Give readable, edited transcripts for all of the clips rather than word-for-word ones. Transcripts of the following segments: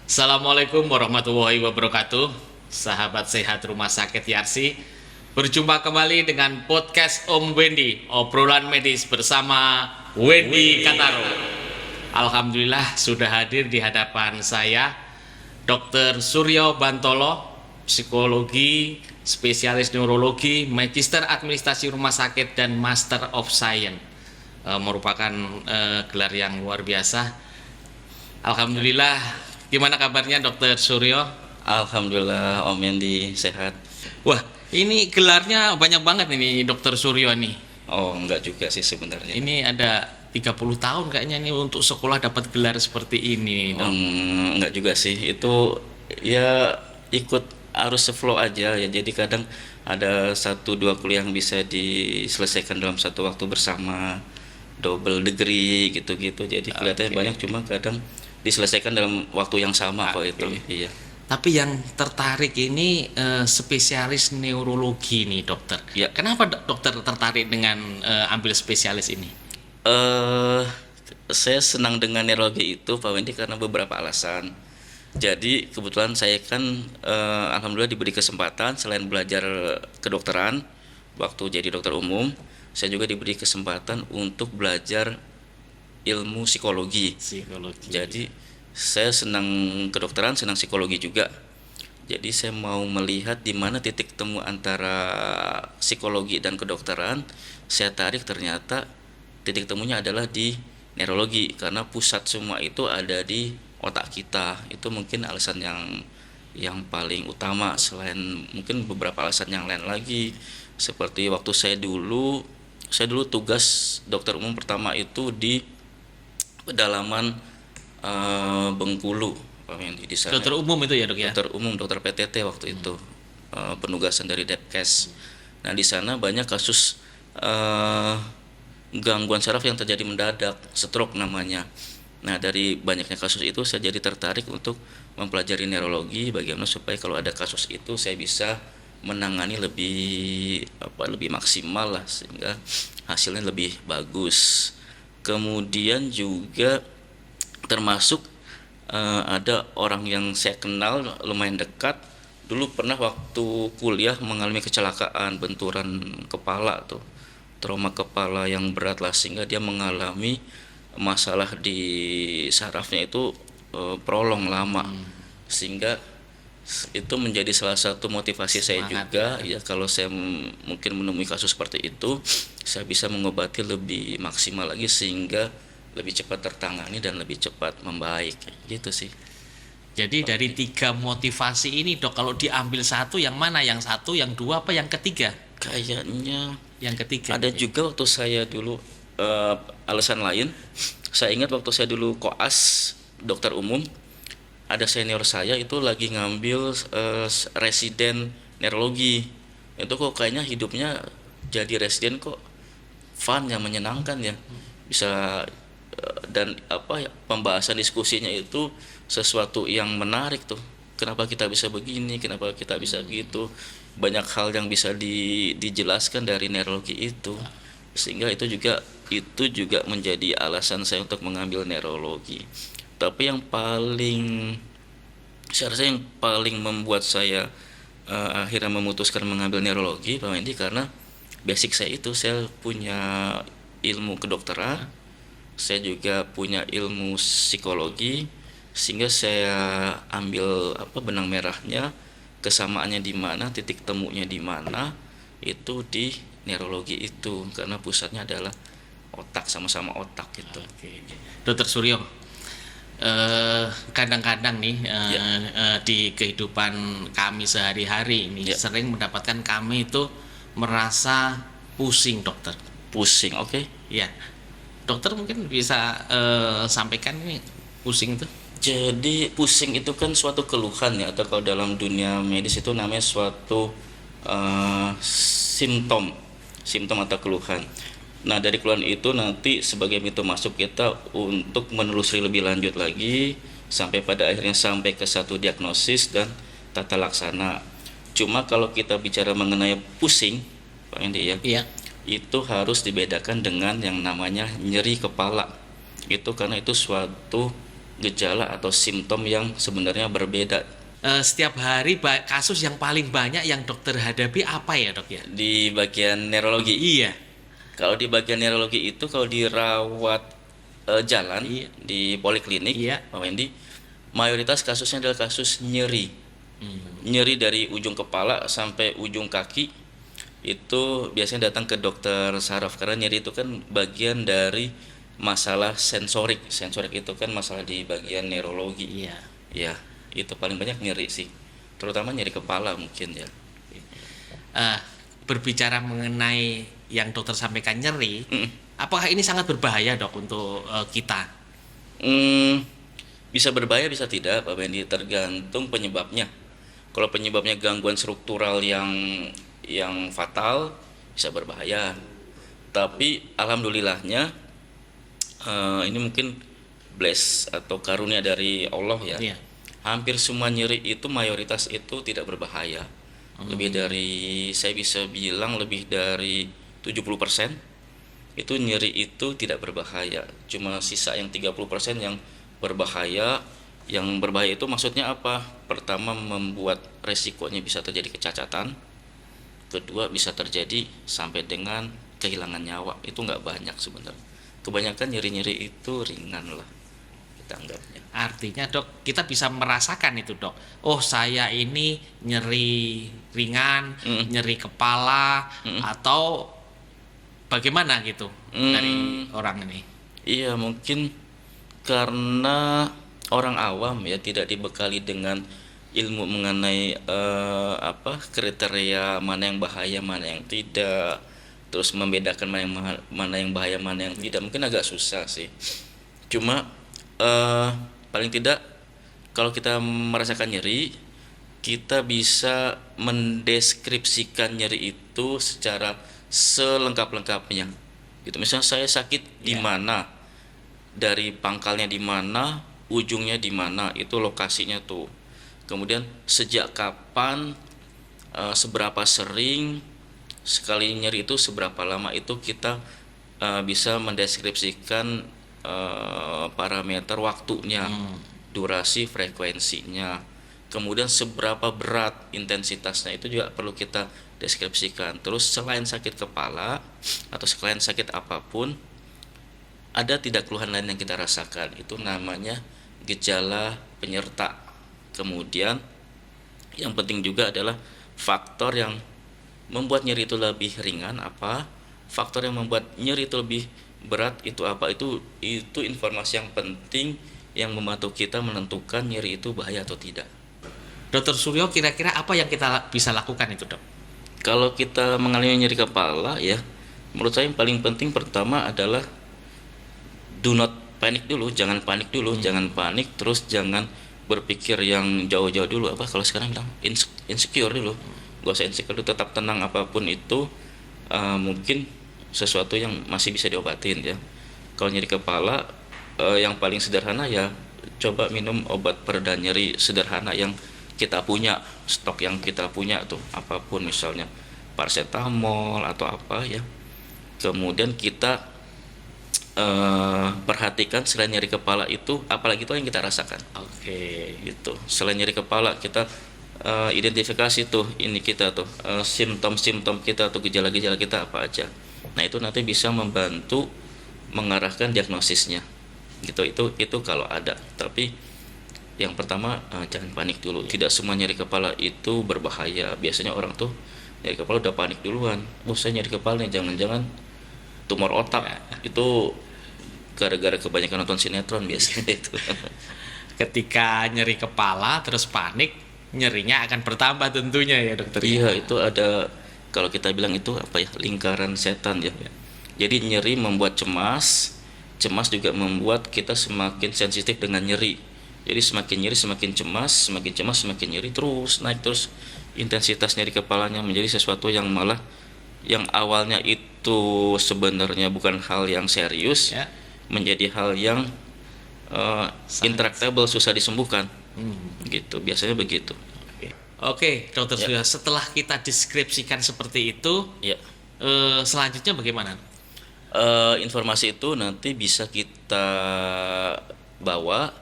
Assalamualaikum warahmatullahi wabarakatuh. Sahabat sehat Rumah Sakit Yarsi, berjumpa kembali dengan podcast Om Wendy, obrolan medis bersama Wendy Kataro. Alhamdulillah sudah hadir di hadapan saya Dr. Suryo Bantolo, psikologi, spesialis neurologi, magister administrasi rumah sakit dan master of science. Merupakan gelar yang luar biasa. Alhamdulillah. Gimana kabarnya Dokter Suryo? Alhamdulillah Om Yendi sehat. Wah, ini gelarnya banyak banget ini Dokter Suryo nih. Oh, enggak juga sih sebenarnya. Ini ada 30 tahun kayaknya nih untuk sekolah dapat gelar seperti ini, Dok. Enggak juga sih. Itu ya ikut arus flow aja ya. Jadi kadang ada 1-2 kuliah yang bisa diselesaikan dalam satu waktu bersama, double degree gitu-gitu. Jadi kelihatannya banyak, cuma kadang diselesaikan dalam waktu yang sama kok itu. Iya. Tapi yang tertarik ini spesialis neurologi nih, Dokter. Ya. Kenapa Dokter tertarik dengan ambil spesialis ini? Saya senang dengan neurologi itu Pak Wendy karena beberapa alasan. Jadi kebetulan saya kan alhamdulillah diberi kesempatan selain belajar kedokteran waktu jadi dokter umum, saya juga diberi kesempatan untuk belajar ilmu psikologi. Jadi saya senang kedokteran, senang psikologi juga. Jadi saya mau melihat di mana titik temu antara psikologi dan kedokteran. Saya tarik, ternyata titik temunya adalah di neurologi karena pusat semua itu ada di otak kita. Itu mungkin alasan yang paling utama, selain mungkin beberapa alasan yang lain lagi. Seperti waktu saya dulu tugas dokter umum pertama itu di pedalaman Bengkulu, Pak Mendy, di sana. Dokter umum itu ya, Dok ya? Dokter umum, dokter PTT waktu itu, penugasan dari Depkes. Nah, di sana banyak kasus gangguan saraf yang terjadi mendadak, stroke namanya. Nah, dari banyaknya kasus itu saya jadi tertarik untuk mempelajari neurologi, bagaimana supaya kalau ada kasus itu saya bisa menangani lebih maksimal lah, sehingga hasilnya lebih bagus. Kemudian juga termasuk ada orang yang saya kenal lumayan dekat, dulu pernah waktu kuliah mengalami kecelakaan, benturan kepala tuh, trauma kepala yang berat lah, sehingga dia mengalami masalah di sarafnya itu prolong lama, sehingga itu menjadi salah satu motivasi saya juga ya, kalau saya mungkin menemui kasus seperti itu, saya bisa mengobati lebih maksimal lagi sehingga lebih cepat tertangani dan lebih cepat membaik gitu sih. Jadi dari 3 motivasi ini, Dok, kalau diambil satu, yang mana? Yang satu, yang dua, apa yang ketiga? Kayaknya yang ketiga. Ada juga waktu saya dulu alasan lain. Saya ingat waktu saya dulu koas dokter umum, ada senior saya itu lagi ngambil residen neurologi. Itu kok kayaknya hidupnya jadi residen kok fun, yang menyenangkan ya. Bisa dan pembahasan diskusinya itu sesuatu yang menarik tuh. Kenapa kita bisa begini, kenapa kita bisa begitu. Banyak hal yang bisa dijelaskan dari neurologi itu. Sehingga itu juga menjadi alasan saya untuk mengambil neurologi. Tapi saya rasa yang paling membuat saya akhirnya memutuskan mengambil neurologi, Pak Wendy, karena basic saya itu, saya punya ilmu kedokteran, saya juga punya ilmu psikologi, sehingga saya ambil benang merahnya, kesamaannya di mana, titik temunya di mana, itu di neurologi itu, karena pusatnya adalah otak, sama-sama otak gitu. Oke. Dokter Suryo, kadang-kadang nih di kehidupan kami sehari-hari ini sering mendapatkan kami itu merasa pusing, Dokter. Pusing, oke? Ya, Dokter mungkin bisa sampaikan ini pusing itu. Jadi pusing itu kan suatu keluhan ya, atau kalau dalam dunia medis itu namanya suatu simptom atau keluhan. Nah, dari keluhan itu nanti sebagai pintu masuk kita untuk menelusuri lebih lanjut lagi sampai pada akhirnya sampai ke satu diagnosis dan tata laksana. Cuma kalau kita bicara mengenai pusing, Pak Endi ya, Iya. itu harus dibedakan dengan yang namanya nyeri kepala. Itu karena itu suatu gejala atau simptom yang sebenarnya berbeda. Setiap hari kasus yang paling banyak yang dokter hadapi apa ya dok ya? Di bagian neurologi, Iya. kalau di bagian neurologi itu kalau dirawat jalan Iya. di poliklinik, Iya. Pak Wendy, mayoritas kasusnya adalah kasus nyeri. Hmm. Nyeri dari ujung kepala sampai ujung kaki itu biasanya datang ke dokter saraf, karena nyeri itu kan bagian dari masalah sensorik. Sensorik itu kan masalah di bagian neurologi. Iya. Ya, itu paling banyak nyeri sih. Terutama nyeri kepala mungkin ya. Eh, Berbicara mengenai yang dokter sampaikan nyeri, Mm. apakah ini sangat berbahaya dok untuk kita? Bisa berbahaya bisa tidak, Pak Bendi, tergantung penyebabnya. Kalau penyebabnya gangguan struktural yang fatal bisa berbahaya. Tapi alhamdulillahnya ini mungkin bless atau karunia dari Allah ya. Iya. Hampir semua nyeri itu mayoritas itu tidak berbahaya. Lebih dari, saya bisa bilang lebih dari 70% itu nyeri itu tidak berbahaya. Cuma sisa yang 30% yang berbahaya. Yang berbahaya itu maksudnya apa? Pertama, membuat resikonya bisa terjadi kecacatan. Kedua, bisa terjadi sampai dengan kehilangan nyawa. Itu nggak banyak sebenarnya. Kebanyakan nyeri-nyeri itu ringan lah kita anggapnya. Artinya dok, kita bisa merasakan itu dok. Oh saya ini nyeri ringan, nyeri kepala, atau bagaimana gitu dari orang ini? Iya, mungkin karena orang awam ya tidak dibekali dengan ilmu mengenai kriteria mana yang bahaya, mana yang tidak, terus membedakan mana yang bahaya, mana yang tidak, mungkin agak susah sih. Cuma paling tidak kalau kita merasakan nyeri, kita bisa mendeskripsikan nyeri itu secara selengkap-lengkapnya. Gitu. Misalnya saya sakit di mana, dari pangkalnya di mana, ujungnya di mana, itu lokasinya tuh. Kemudian sejak kapan, seberapa sering, sekali nyeri itu seberapa lama, itu kita bisa mendeskripsikan parameter waktunya, durasi, frekuensinya. Kemudian seberapa berat intensitasnya itu juga perlu kita deskripsikan. Terus selain sakit kepala atau selain sakit apapun, ada tidak keluhan lain yang kita rasakan, itu namanya gejala penyerta. Kemudian yang penting juga adalah faktor yang membuat nyeri itu lebih ringan apa, faktor yang membuat nyeri itu lebih berat itu apa. Itu informasi yang penting yang membantu kita menentukan nyeri itu bahaya atau tidak. Dokter Suryo, kira-kira apa yang kita bisa lakukan itu dok? Kalau kita mengalami nyeri kepala ya, menurut saya yang paling penting pertama adalah do not panic dulu, jangan panik dulu, jangan panik, terus jangan berpikir yang jauh-jauh dulu, apa kalau sekarang bilang insecure dulu, gak usah insecure dulu, tetap tenang. Apapun itu mungkin sesuatu yang masih bisa diobatin ya. Kalau nyeri kepala yang paling sederhana ya coba minum obat pereda nyeri sederhana yang kita punya, stok yang kita punya tuh, apapun misalnya paracetamol atau apa ya. Kemudian kita perhatikan selain nyeri kepala itu apalagi itu yang kita rasakan. Oke. Gitu. Selain nyeri kepala kita identifikasi tuh ini kita tuh simptom-simptom kita atau gejala-gejala kita apa aja. Nah itu nanti bisa membantu mengarahkan diagnosisnya. Gitu. Itu kalau ada. Tapi yang pertama jangan panik dulu. Tidak semua nyeri kepala itu berbahaya. Biasanya orang tuh nyeri kepala udah panik duluan. Saya nyeri kepala nih, jangan-jangan tumor otak. Itu gara-gara kebanyakan nonton sinetron biasanya itu. Ketika nyeri kepala terus panik, nyerinya akan bertambah tentunya ya dokter. Iya, itu ada, kalau kita bilang itu apa ya, lingkaran setan ya. Jadi nyeri membuat cemas, cemas juga membuat kita semakin sensitif dengan nyeri. Jadi semakin nyeri semakin cemas, semakin cemas semakin nyeri, terus naik terus intensitas nyeri kepalanya menjadi sesuatu yang malah yang awalnya itu sebenarnya bukan hal yang serius Ya. menjadi hal yang intractable, susah disembuhkan. Gitu, biasanya begitu. Oke, dokter Suryo, setelah kita deskripsikan seperti itu, Ya. selanjutnya bagaimana? Informasi itu nanti bisa kita bawa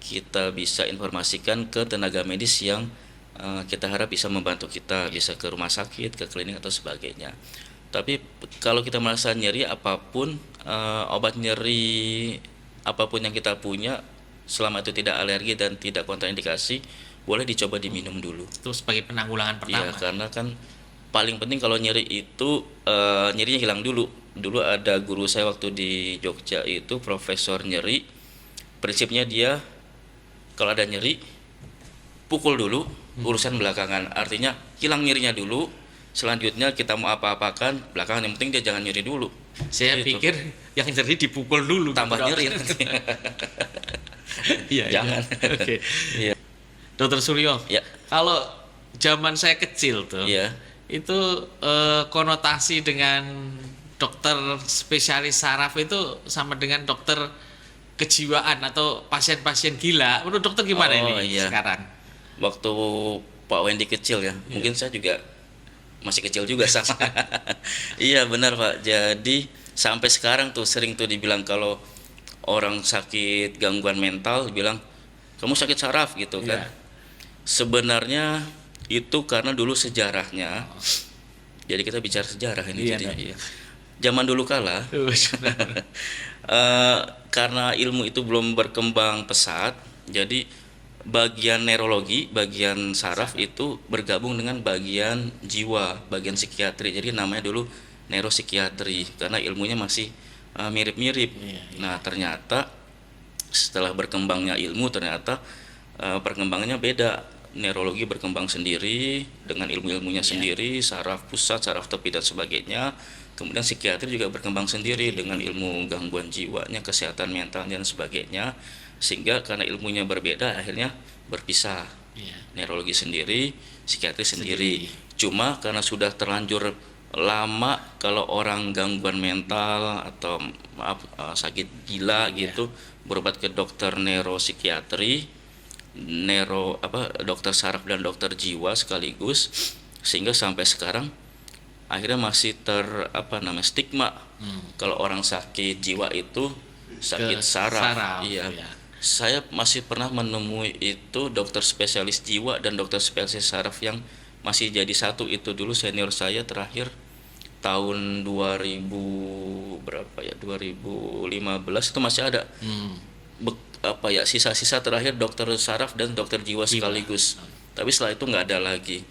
kita bisa informasikan ke tenaga medis yang kita harap bisa membantu kita, bisa ke rumah sakit, ke klinik atau sebagainya. Tapi kalau kita merasa nyeri apapun, obat nyeri apapun yang kita punya, selama itu tidak alergi dan tidak kontraindikasi, boleh dicoba diminum dulu. Itu sebagai penanggulangan pertama. Iya, karena kan paling penting kalau nyeri itu nyerinya hilang dulu. Dulu ada guru saya waktu di Jogja itu profesor nyeri. Prinsipnya dia kalau ada nyeri pukul dulu, urusan belakangan. Artinya hilang nyerinya dulu, selanjutnya kita mau apa-apakan belakangan, yang penting dia jangan nyeri dulu. Saya Gitu. pikir yang nyeri dipukul dulu. Tambah Dok. nyeri nanti. Iya, Jangan. iya. Oke. Iya. Dokter Suryo, Ya. kalau zaman saya kecil tuh, Iya. itu konotasi dengan dokter spesialis saraf itu sama dengan dokter kejiwaan atau pasien-pasien gila. Menurut dokter gimana Oh, ini iya. sekarang? Waktu Pak Wendy kecil ya, mungkin saya juga masih kecil juga sama. Iya benar Pak. Jadi sampai sekarang tuh sering tuh dibilang kalau orang sakit gangguan mental bilang kamu sakit saraf gitu kan. Iya. Sebenarnya itu karena dulu sejarahnya. Jadi kita bicara sejarah ini Iya, jadinya. iya. Zaman dulu kala karena ilmu itu belum berkembang pesat, jadi bagian neurologi, bagian saraf itu bergabung dengan bagian jiwa, bagian psikiatri. Jadi namanya dulu neuropsikiatri karena ilmunya masih mirip-mirip. Iya, iya. Nah, ternyata setelah berkembangnya ilmu ternyata perkembangannya beda. Neurologi berkembang sendiri dengan ilmu-ilmunya sendiri, saraf pusat, saraf tepi dan sebagainya. Kemudian psikiatri juga berkembang sendiri dengan ilmu gangguan jiwanya, kesehatan mentalnya dan sebagainya. Sehingga karena ilmunya berbeda akhirnya berpisah. Iya. Neurologi sendiri, psikiatri sendiri. Cuma karena sudah terlanjur lama kalau orang gangguan mental atau sakit gila gitu berobat ke dokter neuropsikiatri, dokter saraf dan dokter jiwa sekaligus, sehingga sampai sekarang akhirnya masih stigma kalau orang sakit jiwa itu sakit Ke saraf. Iya. iya. Saya masih pernah menemui itu dokter spesialis jiwa dan dokter spesialis saraf yang masih jadi satu. Itu dulu senior saya terakhir tahun 2015 itu masih ada sisa-sisa terakhir dokter saraf dan dokter jiwa sekaligus. Tapi setelah itu nggak ada lagi.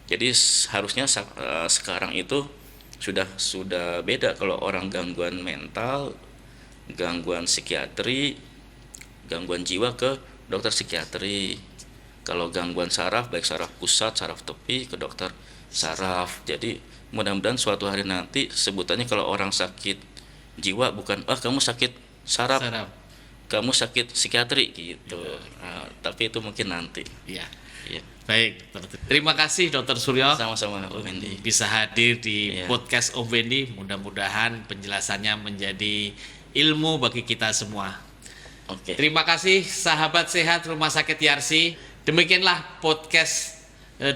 Jadi harusnya sekarang itu sudah beda kalau orang gangguan mental, gangguan psikiatri, gangguan jiwa ke dokter psikiatri. Kalau gangguan saraf baik saraf pusat, saraf tepi ke dokter saraf. Jadi mudah-mudahan suatu hari nanti sebutannya kalau orang sakit jiwa bukan kamu sakit saraf. Kamu sakit psikiatri gitu. Nah, tapi itu mungkin nanti. Iya. Iya. Baik, dokter. Terima kasih Dokter Suryo Sama-sama Om Wendy. bisa hadir di Iya. podcast Om Wendy. Mudah-mudahan penjelasannya menjadi ilmu bagi kita semua. Oke. Terima kasih sahabat sehat Rumah Sakit Yarsi. Demikianlah podcast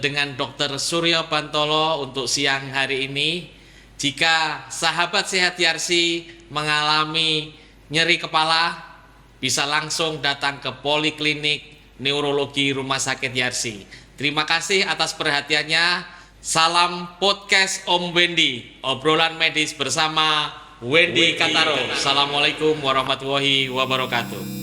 dengan Dokter Suryo Bantolo untuk siang hari ini. Jika sahabat sehat Yarsi mengalami nyeri kepala, bisa langsung datang ke Poliklinik Neurologi Rumah Sakit Yarsi. Terima kasih atas perhatiannya. Salam podcast Om Wendy, obrolan medis bersama Wendy Kataro. Assalamualaikum warahmatullahi wabarakatuh.